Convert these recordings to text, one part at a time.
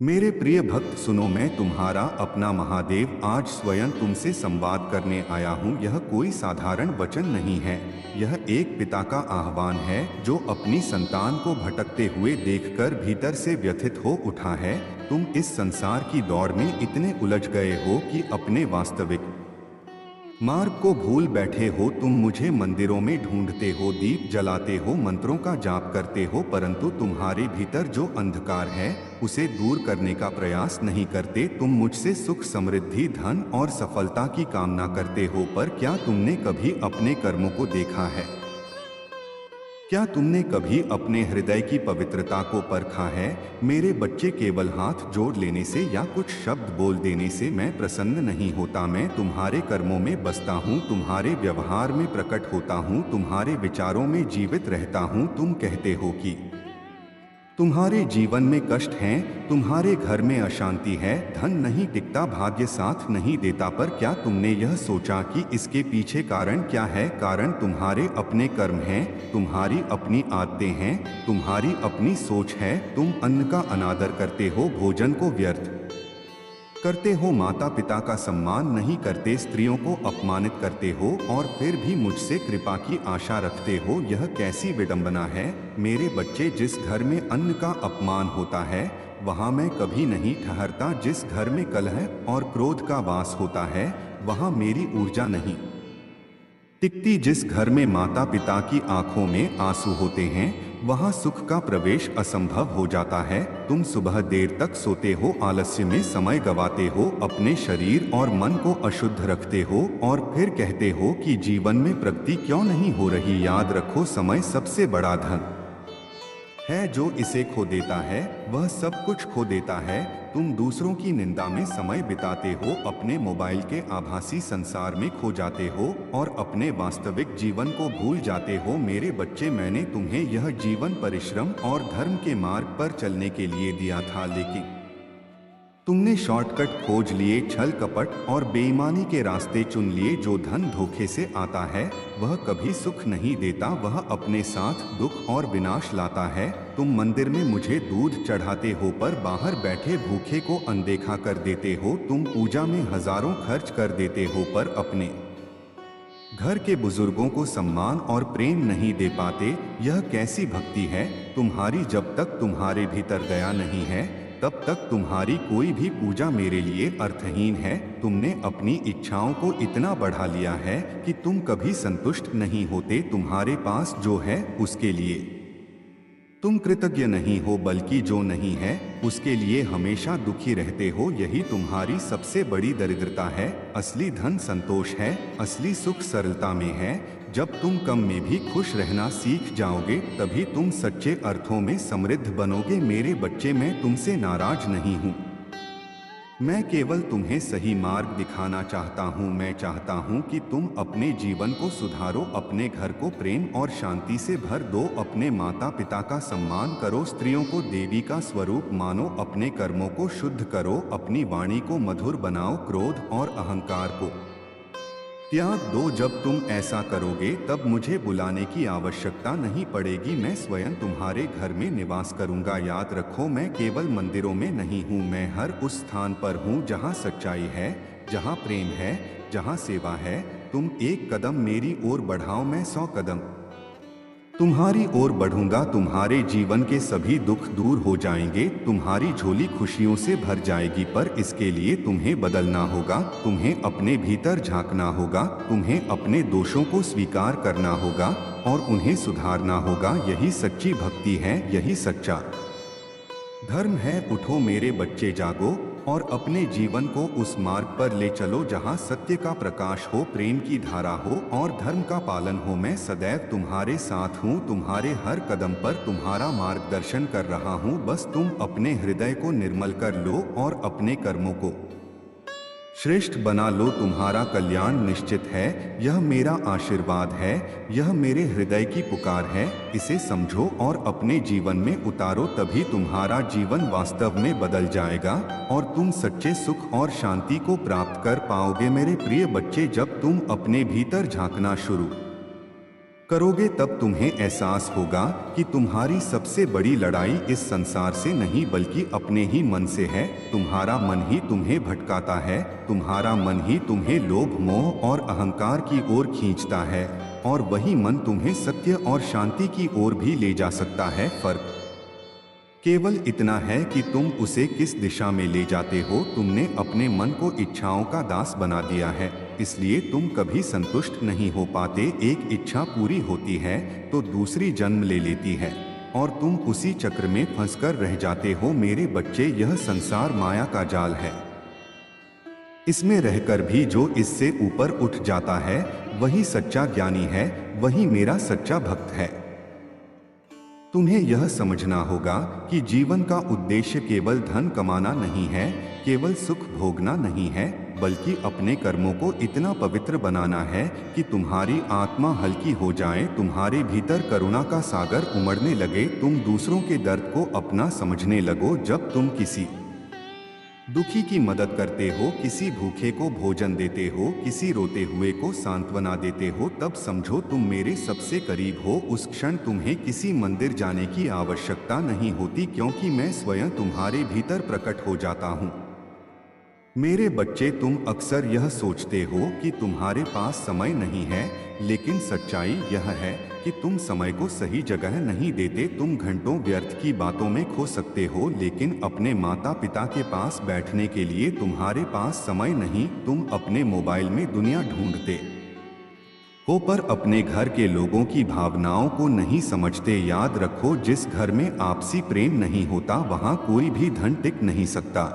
मेरे प्रिय भक्त सुनो, मैं तुम्हारा अपना महादेव आज स्वयं तुमसे संवाद करने आया हूँ। यह कोई साधारण वचन नहीं है। यह एक पिता का आह्वान है जो अपनी संतान को भटकते हुए देखकर भीतर से व्यथित हो उठा है। तुम इस संसार की दौड़ में इतने उलझ गए हो कि अपने वास्तविक मार्ग को भूल बैठे हो। तुम मुझे मंदिरों में ढूंढते हो, दीप जलाते हो, मंत्रों का जाप करते हो, परंतु तुम्हारे भीतर जो अंधकार है उसे दूर करने का प्रयास नहीं करते। तुम मुझसे सुख, समृद्धि, धन और सफलता की कामना करते हो, पर क्या तुमने कभी अपने कर्मों को देखा है? क्या तुमने कभी अपने हृदय की पवित्रता को परखा है? मेरे बच्चे, केवल हाथ जोड़ लेने से या कुछ शब्द बोल देने से मैं प्रसन्न नहीं होता। मैं तुम्हारे कर्मों में बसता हूँ, तुम्हारे व्यवहार में प्रकट होता हूँ, तुम्हारे विचारों में जीवित रहता हूँ। तुम कहते हो कि तुम्हारे जीवन में कष्ट हैं, तुम्हारे घर में अशांति है, धन नहीं टिकता, भाग्य साथ नहीं देता, पर क्या तुमने यह सोचा कि इसके पीछे कारण क्या है? कारण तुम्हारे अपने कर्म हैं, तुम्हारी अपनी आदतें हैं, तुम्हारी अपनी सोच है। तुम अन्न का अनादर करते हो, भोजन को व्यर्थ करते हो, माता पिता का सम्मान नहीं करते, स्त्रियों को अपमानित करते हो और फिर भी मुझसे कृपा की आशा रखते हो। यह कैसी विडंबना है? मेरे बच्चे, जिस घर में अन्न का अपमान होता है वहां मैं कभी नहीं ठहरता। जिस घर में कलह और क्रोध का वास होता है वहां मेरी ऊर्जा नहीं टिकती। जिस घर में माता पिता की आंखों में आंसू होते हैं वहां सुख का प्रवेश असंभव हो जाता है। तुम सुबह देर तक सोते हो, आलस्य में समय गवाते हो, अपने शरीर और मन को अशुद्ध रखते हो और फिर कहते हो कि जीवन में प्रगति क्यों नहीं हो रही। याद रखो, समय सबसे बड़ा धन है। जो इसे खो देता है वह सब कुछ खो देता है। तुम दूसरों की निंदा में समय बिताते हो, अपने मोबाइल के आभासी संसार में खो जाते हो और अपने वास्तविक जीवन को भूल जाते हो। मेरे बच्चे, मैंने तुम्हें यह जीवन परिश्रम और धर्म के मार्ग पर चलने के लिए दिया था, लेकिन तुमने शॉर्टकट खोज लिए, छल कपट और बेईमानी के रास्ते चुन लिए। जो धन धोखे से आता है वह कभी सुख नहीं देता, वह अपने साथ दुख और विनाश लाता है। तुम मंदिर में मुझे दूध चढ़ाते हो पर बाहर बैठे भूखे को अनदेखा कर देते हो। तुम पूजा में हजारों खर्च कर देते हो पर अपने घर के बुजुर्गों को सम्मान और प्रेम नहीं दे पाते। यह कैसी भक्ति है तुम्हारी? जब तक तुम्हारे भीतर दया नहीं है तब तक तुम्हारी कोई भी पूजा मेरे लिए अर्थहीन है। तुमने अपनी इच्छाओं को इतना बढ़ा लिया है कि तुम कभी संतुष्ट नहीं होते। तुम्हारे पास जो है उसके लिए तुम कृतज्ञ नहीं हो, बल्कि जो नहीं है उसके लिए हमेशा दुखी रहते हो। यही तुम्हारी सबसे बड़ी दरिद्रता है। असली धन संतोष है, असली सुख सरलता में है। जब तुम कम में भी खुश रहना सीख जाओगे तभी तुम सच्चे अर्थों में समृद्ध बनोगे। मेरे बच्चे, मैं तुमसे नाराज नहीं हूँ, मैं केवल तुम्हें सही मार्ग दिखाना चाहता हूँ। मैं चाहता हूँ कि तुम अपने जीवन को सुधारो, अपने घर को प्रेम और शांति से भर दो, अपने माता पिता का सम्मान करो, स्त्रियों को देवी का स्वरूप मानो, अपने कर्मों को शुद्ध करो, अपनी वाणी को मधुर बनाओ, क्रोध और अहंकार को त्याग दो। जब तुम ऐसा करोगे तब मुझे बुलाने की आवश्यकता नहीं पड़ेगी, मैं स्वयं तुम्हारे घर में निवास करूंगा। याद रखो, मैं केवल मंदिरों में नहीं हूँ, मैं हर उस स्थान पर हूँ जहाँ सच्चाई है, जहाँ प्रेम है, जहाँ सेवा है। तुम एक कदम मेरी ओर बढ़ाओ, मैं 100 कदम तुम्हारी ओर बढ़ूंगा। तुम्हारे जीवन के सभी दुख दूर हो जाएंगे, तुम्हारी झोली खुशियों से भर जाएगी, पर इसके लिए तुम्हें बदलना होगा, तुम्हें अपने भीतर झांकना होगा, तुम्हें अपने दोषों को स्वीकार करना होगा और उन्हें सुधारना होगा। यही सच्ची भक्ति है, यही सच्चा धर्म है। उठो मेरे बच्चे, जागो और अपने जीवन को उस मार्ग पर ले चलो जहां सत्य का प्रकाश हो, प्रेम की धारा हो और धर्म का पालन हो। मैं सदैव तुम्हारे साथ हूँ, तुम्हारे हर कदम पर तुम्हारा मार्गदर्शन कर रहा हूँ। बस तुम अपने हृदय को निर्मल कर लो और अपने कर्मों को श्रेष्ठ बना लो। तुम्हारा कल्याण निश्चित है, यह मेरा आशीर्वाद है, यह मेरे हृदय की पुकार है। इसे समझो और अपने जीवन में उतारो, तभी तुम्हारा जीवन वास्तव में बदल जाएगा और तुम सच्चे सुख और शांति को प्राप्त कर पाओगे। मेरे प्रिय बच्चे, जब तुम अपने भीतर झांकना शुरू करोगे तब तुम्हें एहसास होगा कि तुम्हारी सबसे बड़ी लड़ाई इस संसार से नहीं बल्कि अपने ही मन से है। तुम्हारा मन ही तुम्हें भटकाता है, तुम्हारा मन ही तुम्हें लोभ, मोह और अहंकार की ओर खींचता है, और वही मन तुम्हें सत्य और शांति की ओर भी ले जा सकता है। फर्क केवल इतना है कि तुम उसे किस दिशा में ले जाते हो। तुमने अपने मन को इच्छाओं का दास बना दिया है, इसलिए तुम कभी संतुष्ट नहीं हो पाते। एक इच्छा पूरी होती है तो दूसरी जन्म ले लेती है और तुम उसी चक्र में फंसकर रह जाते हो। मेरे बच्चे, यह संसार माया का जाल है। इसमें रहकर भी जो इससे ऊपर उठ जाता है वही सच्चा ज्ञानी है, वही मेरा सच्चा भक्त है। तुम्हें यह समझना होगा कि जीवन का उद्देश्य केवल धन कमाना नहीं है, केवल सुख भोगना नहीं है, बल्कि अपने कर्मों को इतना पवित्र बनाना है कि तुम्हारी आत्मा हल्की हो जाए, तुम्हारे भीतर करुणा का सागर उमड़ने लगे, तुम दूसरों के दर्द को अपना समझने लगो। जब तुम किसी दुखी की मदद करते हो, किसी भूखे को भोजन देते हो, किसी रोते हुए को सांत्वना देते हो, तब समझो तुम मेरे सबसे करीब हो। उस क्षण तुम्हें किसी मंदिर जाने की आवश्यकता नहीं होती, क्योंकि मैं स्वयं तुम्हारे भीतर प्रकट हो जाता हूँ। मेरे बच्चे, तुम अक्सर यह सोचते हो कि तुम्हारे पास समय नहीं है, लेकिन सच्चाई यह है कि तुम समय को सही जगह नहीं देते। तुम घंटों व्यर्थ की बातों में खो सकते हो, लेकिन अपने माता पिता के पास बैठने के लिए तुम्हारे पास समय नहीं। तुम अपने मोबाइल में दुनिया ढूंढते हो पर अपने घर के लोगों की भावनाओं को नहीं समझते। याद रखो, जिस घर में आपसी प्रेम नहीं होता वहां कोई भी धन टिक नहीं सकता।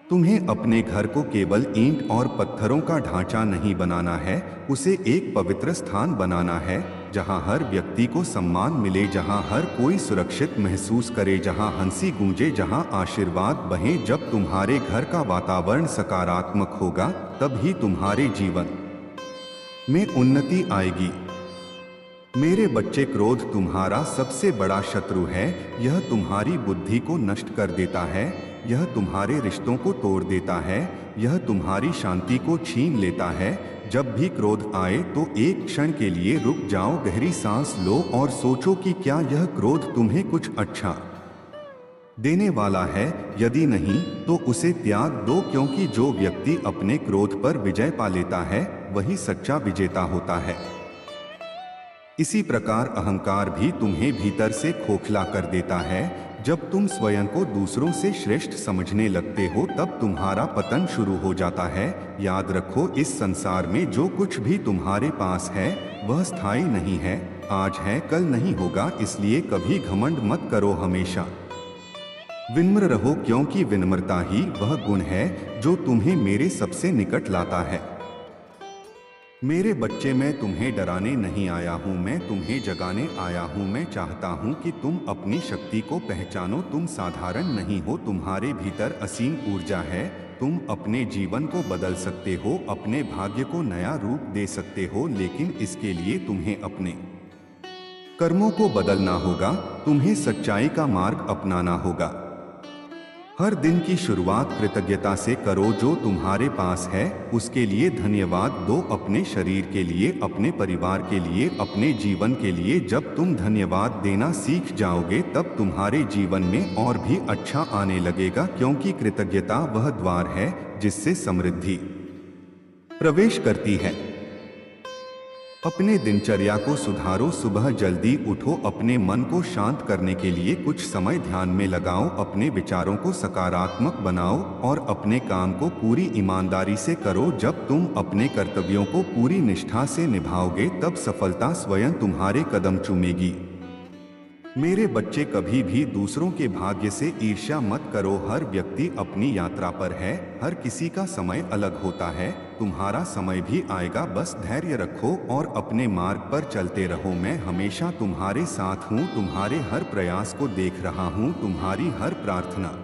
तुम्हें अपने घर को केवल ईंट और पत्थरों का ढांचा नहीं बनाना है, उसे एक पवित्र स्थान बनाना है, जहां हर व्यक्ति को सम्मान मिले, जहां हर कोई सुरक्षित महसूस करे, जहां हंसी गूंजे, जहां आशीर्वाद बहे। जब तुम्हारे घर का वातावरण सकारात्मक होगा, तब ही तुम्हारे जीवन में उन्नति आएगी। मेरे बच्चे, क्रोध तुम्हारा सबसे बड़ा शत्रु है। यह तुम्हारी बुद्धि को नष्ट कर देता है, यह तुम्हारे रिश्तों को तोड़ देता है, यह तुम्हारी शांति को छीन लेता है। जब भी क्रोध आए तो एक क्षण के लिए रुक जाओ, गहरी सांस लो और सोचो कि क्या यह क्रोध तुम्हें कुछ अच्छा देने वाला है। यदि नहीं तो उसे त्याग दो, क्योंकि जो व्यक्ति अपने क्रोध पर विजय पा लेता है वही सच्चा विजेता होता है। इसी प्रकार अहंकार भी तुम्हें भीतर से खोखला कर देता है। जब तुम स्वयं को दूसरों से श्रेष्ठ समझने लगते हो, तब तुम्हारा पतन शुरू हो जाता है। याद रखो, इस संसार में जो कुछ भी तुम्हारे पास है वह स्थायी नहीं है, आज है कल नहीं होगा। इसलिए कभी घमंड मत करो, हमेशा विनम्र रहो, क्योंकि विनम्रता ही वह गुण है जो तुम्हें मेरे सबसे निकट लाता है। मेरे बच्चे, मैं तुम्हें डराने नहीं आया हूँ, मैं तुम्हें जगाने आया हूँ। मैं चाहता हूँ कि तुम अपनी शक्ति को पहचानो। तुम साधारण नहीं हो, तुम्हारे भीतर असीम ऊर्जा है। तुम अपने जीवन को बदल सकते हो, अपने भाग्य को नया रूप दे सकते हो, लेकिन इसके लिए तुम्हें अपने कर्मों को बदलना होगा, तुम्हें सच्चाई का मार्ग अपनाना होगा। हर दिन की शुरुआत कृतज्ञता से करो। जो तुम्हारे पास है उसके लिए धन्यवाद दो, अपने शरीर के लिए, अपने परिवार के लिए, अपने जीवन के लिए। जब तुम धन्यवाद देना सीख जाओगे तब तुम्हारे जीवन में और भी अच्छा आने लगेगा, क्योंकि कृतज्ञता वह द्वार है जिससे समृद्धि प्रवेश करती है। अपने दिनचर्या को सुधारो, सुबह जल्दी उठो, अपने मन को शांत करने के लिए कुछ समय ध्यान में लगाओ, अपने विचारों को सकारात्मक बनाओ और अपने काम को पूरी ईमानदारी से करो। जब तुम अपने कर्तव्यों को पूरी निष्ठा से निभाओगे तब सफलता स्वयं तुम्हारे कदम चूमेगी। मेरे बच्चे, कभी भी दूसरों के भाग्य से ईर्ष्या मत करो। हर व्यक्ति अपनी यात्रा पर है, हर किसी का समय अलग होता है। तुम्हारा समय भी आएगा, बस धैर्य रखो और अपने मार्ग पर चलते रहो। मैं हमेशा तुम्हारे साथ हूँ, तुम्हारे हर प्रयास को देख रहा हूँ, तुम्हारी हर प्रार्थना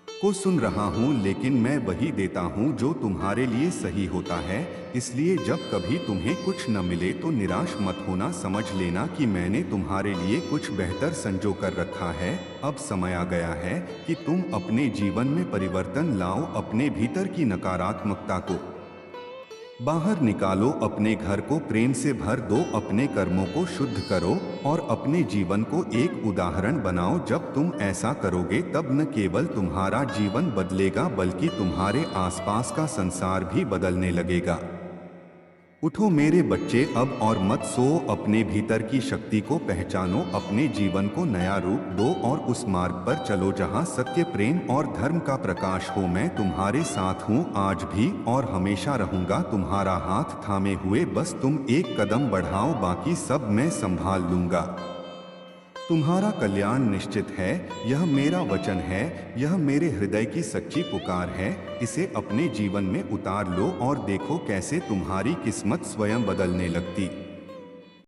को सुन रहा हूँ, लेकिन मैं वही देता हूँ जो तुम्हारे लिए सही होता है। इसलिए जब कभी तुम्हें कुछ न मिले तो निराश मत होना, समझ लेना कि मैंने तुम्हारे लिए कुछ बेहतर संजो कर रखा है। अब समय आ गया है कि तुम अपने जीवन में परिवर्तन लाओ, अपने भीतर की नकारात्मकता को बाहर निकालो, अपने घर को प्रेम से भर दो, अपने कर्मों को शुद्ध करो और अपने जीवन को एक उदाहरण बनाओ। जब तुम ऐसा करोगे तब न केवल तुम्हारा जीवन बदलेगा बल्कि तुम्हारे आसपास का संसार भी बदलने लगेगा। उठो मेरे बच्चे, अब और मत सो, अपने भीतर की शक्ति को पहचानो, अपने जीवन को नया रूप दो और उस मार्ग पर चलो जहां सत्य, प्रेम और धर्म का प्रकाश हो। मैं तुम्हारे साथ हूं, आज भी और हमेशा रहूंगा, तुम्हारा हाथ थामे हुए। बस तुम एक कदम बढ़ाओ, बाकी सब मैं संभाल लूंगा। तुम्हारा कल्याण निश्चित है, यह मेरा वचन है, यह मेरे हृदय की सच्ची पुकार है। इसे अपने जीवन में उतार लो और देखो कैसे तुम्हारी किस्मत स्वयं बदलने लगती।